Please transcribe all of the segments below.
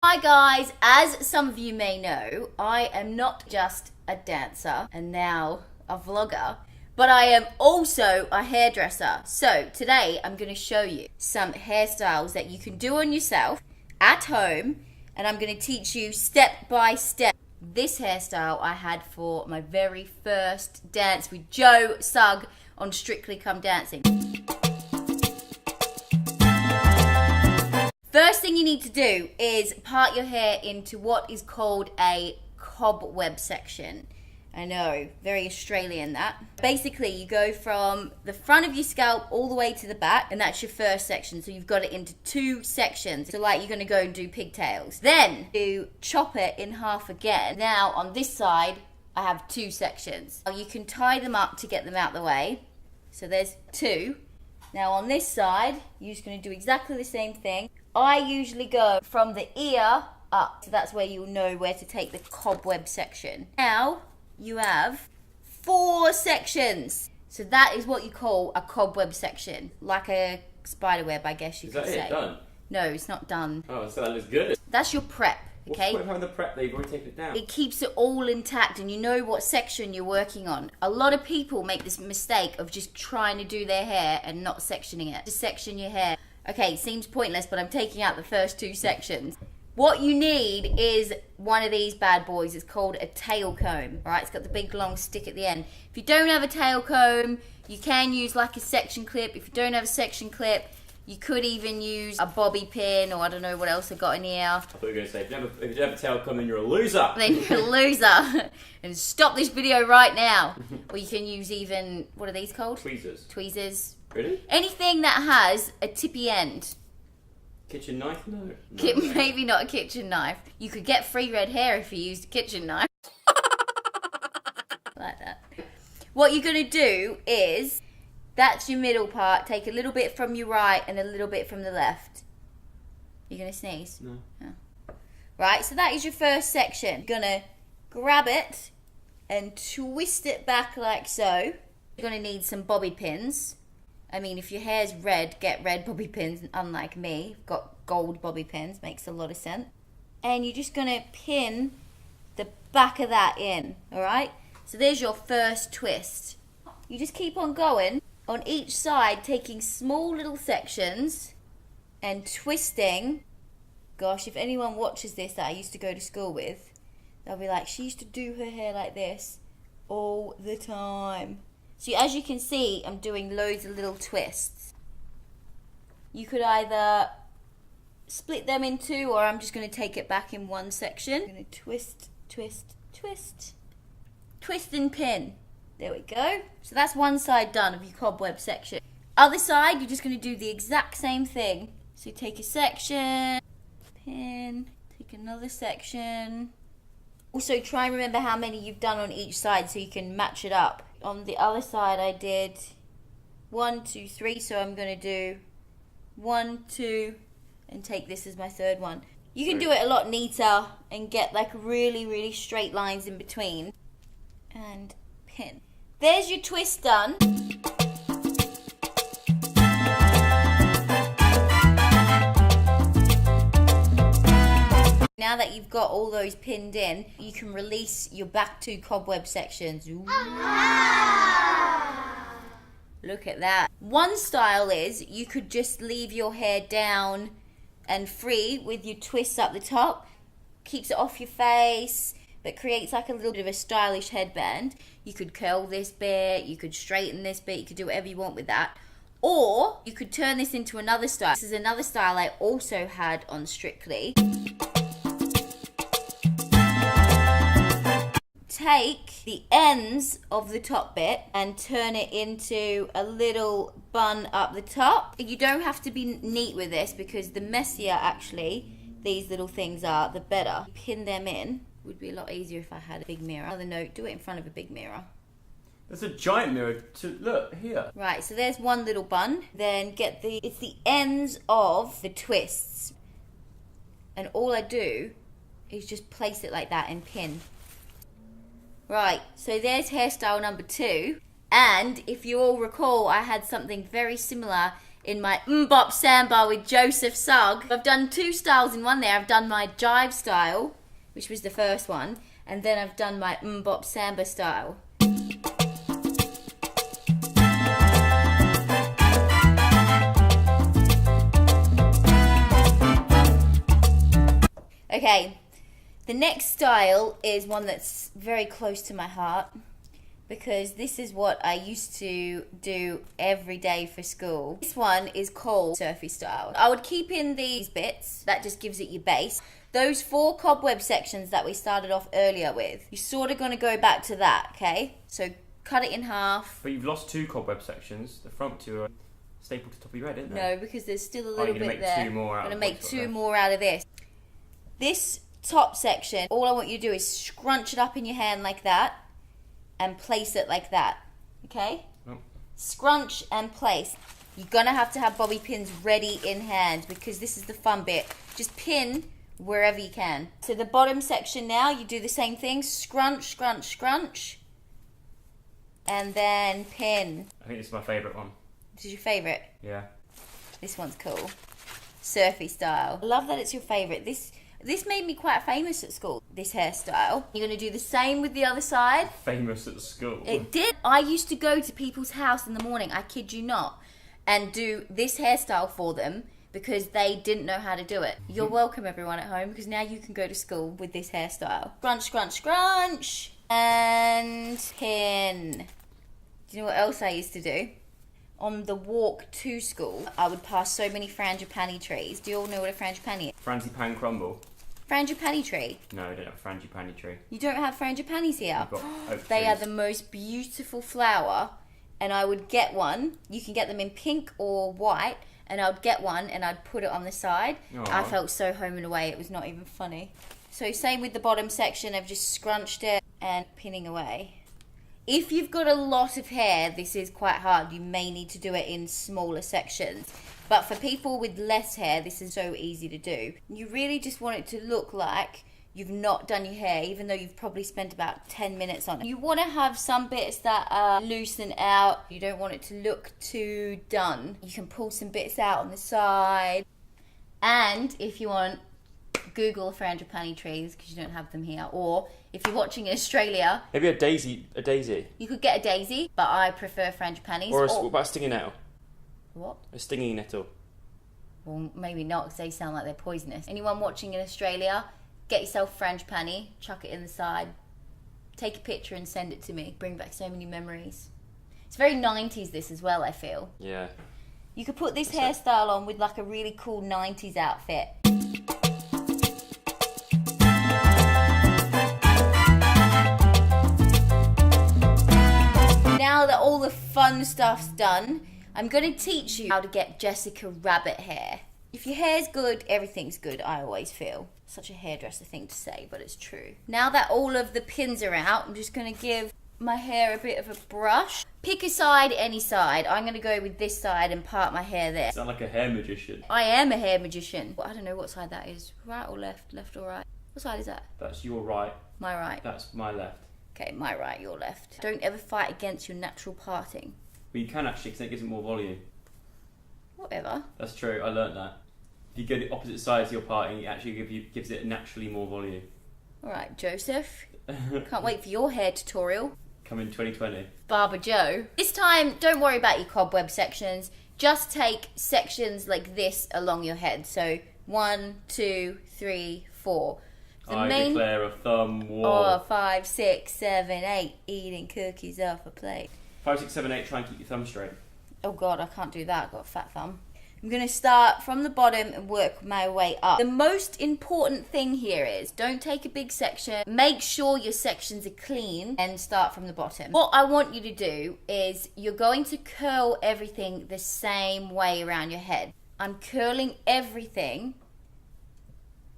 Hi guys, as some of you may know, I am not just a dancer and now a vlogger, but I am also a hairdresser. So today I'm going to show you some hairstyles that you can do on yourself at home, and I'm going to teach you step by step. This hairstyle I had for my very first dance with Joe Sugg on Strictly Come Dancing. First thing you need to do is part your hair into what is called a cobweb section. I know, very Australian that. Basically, you go from the front of your scalp all the way to the back, and that's your first section. So you've got it into two sections. So like you're gonna go and do pigtails. Then you chop it in half again. Now on this side, I have two sections. You can tie them up to get them out of the way. So there's two. Now on this side, you're just gonna do exactly the same thing. I usually go from the ear up, so that's where you'll know where to take the cobweb section. Now, you have 4 sections. So that is what you call a cobweb section. Like a spider web, I guess you could say. Is that it? Done? No, it's not done. Oh, so that looks good. That's your prep, okay? What's the point of having the prep there? You've already taken it down. It keeps it all intact and you know what section you're working on. A lot of people make this mistake of just trying to do their hair and not sectioning it. Just section your hair. Okay, seems pointless, but I'm taking out the first 2 sections. What you need is one of these bad boys. It's called a tail comb, right? It's got the big long stick at the end. If you don't have a tail comb, you can use like a section clip. If you don't have a section clip, you could even use a bobby pin, or I don't know what else I got in here. I thought you were going to say, if you have a tail comb, then you're a loser. Then you're a loser. And stop this video right now. Or you can use even, what are these called? Tweezers. Tweezers. Really? Anything that has a tippy end. Kitchen knife? No. Maybe not a kitchen knife. You could get free red hair if you used a kitchen knife. Like that. What you're going to do is, that's your middle part. Take a little bit from your right and a little bit from the left. You're going to sneeze? No. Oh. Right, so that is your first section. You're going to grab it and twist it back like so. You're going to need some bobby pins. I mean, if your hair's red, get red bobby pins, unlike me. I've got gold bobby pins, makes a lot of sense. And you're just gonna pin the back of that in, all right? So there's your first twist. You just keep on going on each side, taking small little sections and twisting. Gosh, if anyone watches this that I used to go to school with, they'll be like, she used to do her hair like this all the time. So as you can see, I'm doing loads of little twists. You could either split them in 2, or I'm just going to take it back in one section. I'm going to twist, twist, twist. Twist and pin. There we go. So that's one side done of your cobweb section. Other side, you're just going to do the exact same thing. So you take a section, pin, take another section. Also try and remember how many you've done on each side so you can match it up. On the other side I did 1, 2, 3, so I'm going to do 1, 2, and take this as my third one. You can do it a lot neater and get like really, really straight lines in between. And pin. There's your twist done. Now that you've got all those pinned in, you can release your back 2 cobweb sections. Ooh. Look at that. One style is you could just leave your hair down and free with your twists up the top. Keeps it off your face, but creates like a little bit of a stylish headband. You could curl this bit, you could straighten this bit, you could do whatever you want with that. Or you could turn this into another style. This is another style I also had on Strictly. Take the ends of the top bit and turn it into a little bun up the top. You don't have to be neat with this, because the messier actually these little things are, the better. Pin them in. Would be a lot easier if I had a big mirror. Another note, do it in front of a big mirror. There's a giant mirror to look here. Right, so there's one little bun. Then it's the ends of the twists. And all I do is just place it like that and pin. Right, so there's hairstyle number 2. And if you all recall, I had something very similar in my Mbop Samba with Joseph Sugg. I've done 2 styles in one there. I've done my jive style, which was the first one, and then I've done my Mbop Samba style. Okay, the next style is one that's very close to my heart because this is what I used to do every day for school. This one is called surfy style. I would keep in these bits, that just gives it your base. Those 4 cobweb sections that we started off earlier with, you're sort of going to go back to that, okay? So cut it in half. But you've lost 2 cobweb sections. The front 2 are stapled to the top of your head, isn't they? No, because there's still a little bit there. I'm going to make 2 more out of this. This top section, all I want you to do is scrunch it up in your hand like that and place it like that, okay? Oh. Scrunch and place. You're going to have bobby pins ready in hand because this is the fun bit. Just pin wherever you can. So the bottom section now, you do the same thing. Scrunch, scrunch, scrunch. And then pin. I think this is my favourite one. This is your favourite? Yeah. This one's cool. Surfy style. I love that it's your favourite. This made me quite famous at school, this hairstyle. You're going to do the same with the other side. Famous at school? It did. I used to go to people's house in the morning, I kid you not, and do this hairstyle for them because they didn't know how to do it. You're welcome, everyone at home, because now you can go to school with this hairstyle. Scrunch, scrunch, scrunch, and pin. Do you know what else I used to do? On the walk to school, I would pass so many frangipani trees. Do you all know what a frangipani is? Frangipan crumble? Frangipani tree? No, I don't have a frangipani tree. You don't have frangipanis here? We've got oak They trees. are the most beautiful flower, and I would get one. You can get them in pink or white, and I would get one and I'd put it on the side. Aww. I felt so home and away, it was not even funny. So same with the bottom section, I've just scrunched it and pinning away. If you've got a lot of hair, this is quite hard. You may need to do it in smaller sections. But for people with less hair, this is so easy to do. You really just want it to look like you've not done your hair, even though you've probably spent about 10 minutes on it. You want to have some bits that are loosen out. You don't want it to look too done. You can pull some bits out on the side. And if you want, Google frangipani trees because you don't have them here. Or if you're watching in Australia, maybe a daisy. You could get a daisy, but I prefer frangipanis. Or what about a stinging nettle? What? A stinging nettle. Well, maybe not because they sound like they're poisonous. Anyone watching in Australia, get yourself a frangipani, chuck it in the side, take a picture and send it to me. Bring back so many memories. It's very 90s this as well, I feel. Yeah. You could put this hairstyle on with like a really cool 90s outfit. Now that all the fun stuff's done, I'm going to teach you how to get Jessica Rabbit hair. If your hair's good, everything's good, I always feel. Such a hairdresser thing to say, but it's true. Now that all of the pins are out, I'm just going to give my hair a bit of a brush. Pick a side, any side. I'm going to go with this side and part my hair there. You sound like a hair magician. I am a hair magician. Well, I don't know what side that is. Right or left? Left or right? What side is that? That's your right. My right. That's my left. Okay, my right, your left. Don't ever fight against your natural parting. But you can actually, because it gives it more volume. Whatever. That's true, I learnt that. If you go the opposite sides to your parting, it actually gives it naturally more volume. Alright, Joseph. Can't wait for your hair tutorial. Come in 2020. Barber Joe. This time, don't worry about your cobweb sections. Just take sections like this along your head. So, 1, 2, 3, 4. I declare a thumb war. 4, 5, 6, 7, 8. Eating cookies off a plate. 5, 6, 7, 8. Try and keep your thumb straight. Oh God, I can't do that. I've got a fat thumb. I'm going to start from the bottom and work my way up. The most important thing here is don't take a big section. Make sure your sections are clean and start from the bottom. What I want you to do is you're going to curl everything the same way around your head. I'm curling everything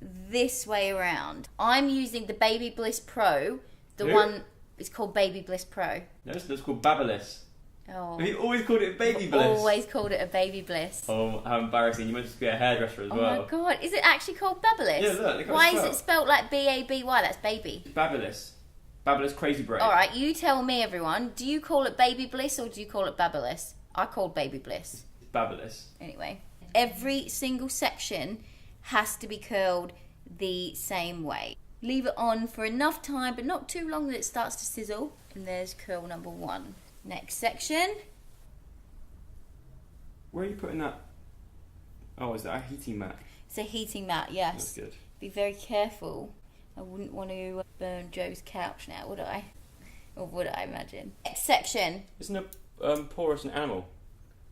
this way around. I'm using the Baby Bliss Pro. The one is called Baby Bliss Pro. No, it's called Babyliss. Oh. Have you always called it Baby Bliss? Always called it a Baby Bliss. Oh, how embarrassing. You must be a hairdresser as well. Oh my God, is it actually called Babyliss? Yeah, look Why how is it's it spelled like B-A-B-Y? That's baby. Babyliss. Babyliss Crazy Braid. Alright, you tell me everyone, do you call it Baby Bliss or do you call it Babyliss? I called Baby Bliss. Fabulous. Anyway, every single section has to be curled the same way. Leave it on for enough time, but not too long that it starts to sizzle. And there's curl number 1. Next section. Where are you putting that? Oh, is that a heating mat? It's a heating mat, yes. That's good. Be very careful. I wouldn't want to burn Joe's couch now, would I? Or would I imagine? Next section. Isn't a porous an animal?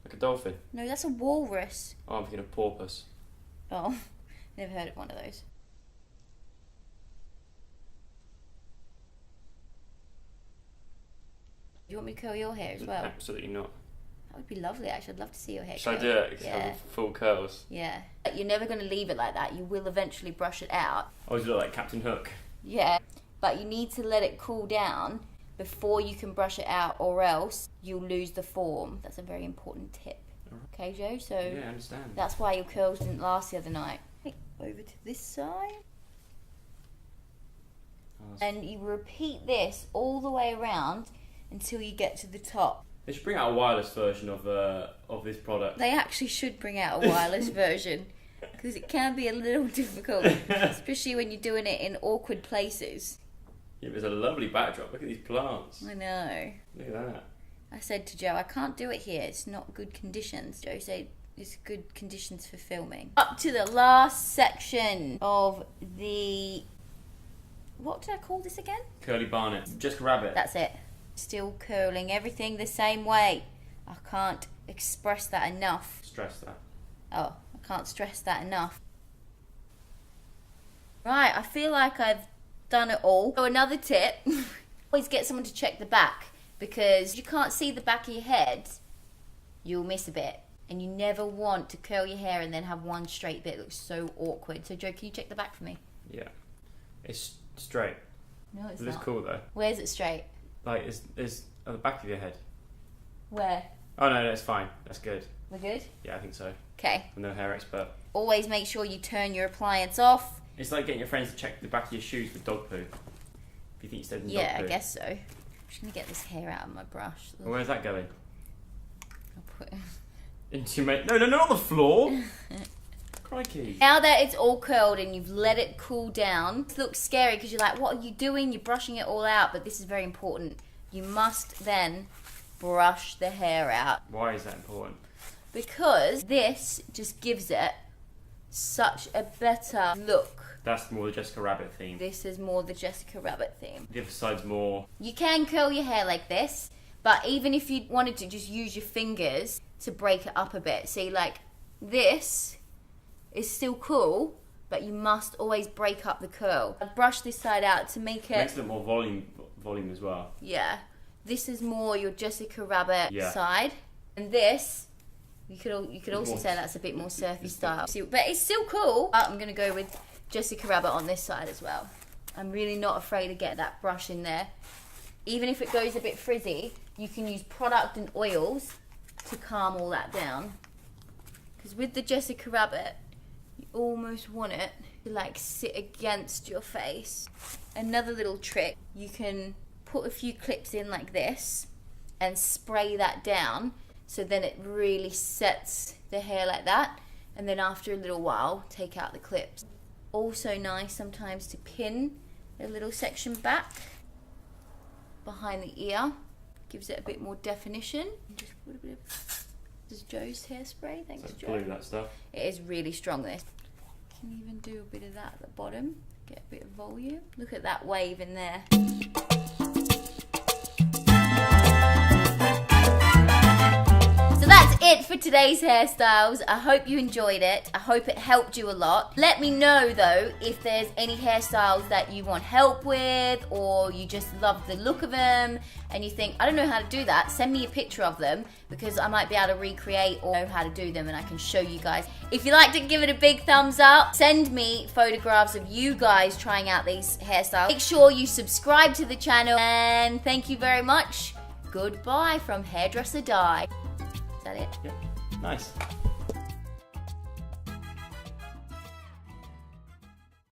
Like a dolphin? No, that's a walrus. Oh, I'm thinking of porpoise. Oh, never heard of one of those. Do you want me to curl your hair as well? Absolutely not. That would be lovely, actually. I'd love to see your hair Should I curled. do it? Yeah. Full curls. Yeah. You're never going to leave it like that. You will eventually brush it out. I always look like Captain Hook. Yeah. But you need to let it cool down before you can brush it out, or else you'll lose the form. That's a very important tip. Okay, Joe? So Yeah, I understand. that's why your curls didn't last the other night. Over to this side. And you repeat this all the way around until you get to the top. They should bring out a wireless version of this product. They actually should bring out a wireless version, because it can be a little difficult, especially when you're doing it in awkward places. Yeah, there's a lovely backdrop. Look at these plants. I know. Look at that. I said to Joe, I can't do it here. It's not good conditions. Joe said it's good conditions for filming. Up to the last section of the... What did I call this again? Curly Barnet. Jessica Rabbit. That's it. Still curling everything the same way. I can't express that enough. Stress that. Oh, I can't stress that enough. Right, I feel like I've done it all. So another tip, always get someone to check the back, because if you can't see the back of your head, you'll miss a bit. And you never want to curl your hair and then have one straight bit. It looks so awkward. So Joe, can you check the back for me? Yeah. It's straight. No, it's It looks not. cool though. Where's it straight? Like, it's at the back of your head. Where? Oh no, that's fine. That's good. We're good? Yeah, I think so. Okay. I'm no hair expert. Always make sure you turn your appliance off. It's like getting your friends to check the back of your shoes with dog poo. If you think you stepped in dog Yeah, poo. I guess so. I'm just going to get this hair out of my brush. Well, where's that going? I'll put... Into your No, not on the floor. Crikey. Now that it's all curled and you've let it cool down, it looks scary because you're like, what are you doing? You're brushing it all out, but this is very important. You must then brush the hair out, Why is that important? because this just gives it such a better look. That's more the Jessica Rabbit theme. This is more the Jessica Rabbit theme. The other side's more... You can curl your hair like this, but even if you wanted to, just use your fingers to break it up a bit. See, like this is still cool, but you must always break up the curl. I've brushed this side out to make it... Makes it more volume as well. Yeah. This is more your Jessica Rabbit Yeah. side. And this, you could also more- say that's a bit more surfy style. But it's still cool. I'm going to go with Jessica Rabbit on this side as well. I'm really not afraid to get that brush in there. Even if it goes a bit frizzy, you can use product and oils to calm all that down. Because with the Jessica Rabbit, you almost want it to like sit against your face. Another little trick, you can put a few clips in like this and spray that down, so then it really sets the hair like that, and then after a little while take out the clips. Also nice sometimes to pin a little section back behind the ear, gives it a bit more definition. Just put a bit of... This is Joe's hairspray. Thanks, So Joe. glue that stuff. It is really strong, this. Can even do a bit of that at the bottom, get a bit of volume. Look at that wave in there. So that's it for today's hairstyles. I hope you enjoyed it. I hope it helped you a lot. Let me know though if there's any hairstyles that you want help with, or you just love the look of them and you think, I don't know how to do that. Send me a picture of them, because I might be able to recreate or know how to do them and I can show you guys. If you liked it, give it a big thumbs up. Send me photographs of you guys trying out these hairstyles. Make sure you subscribe to the channel, and thank you very much. Goodbye from Hairdresser Di. Is that it? Yep. Nice.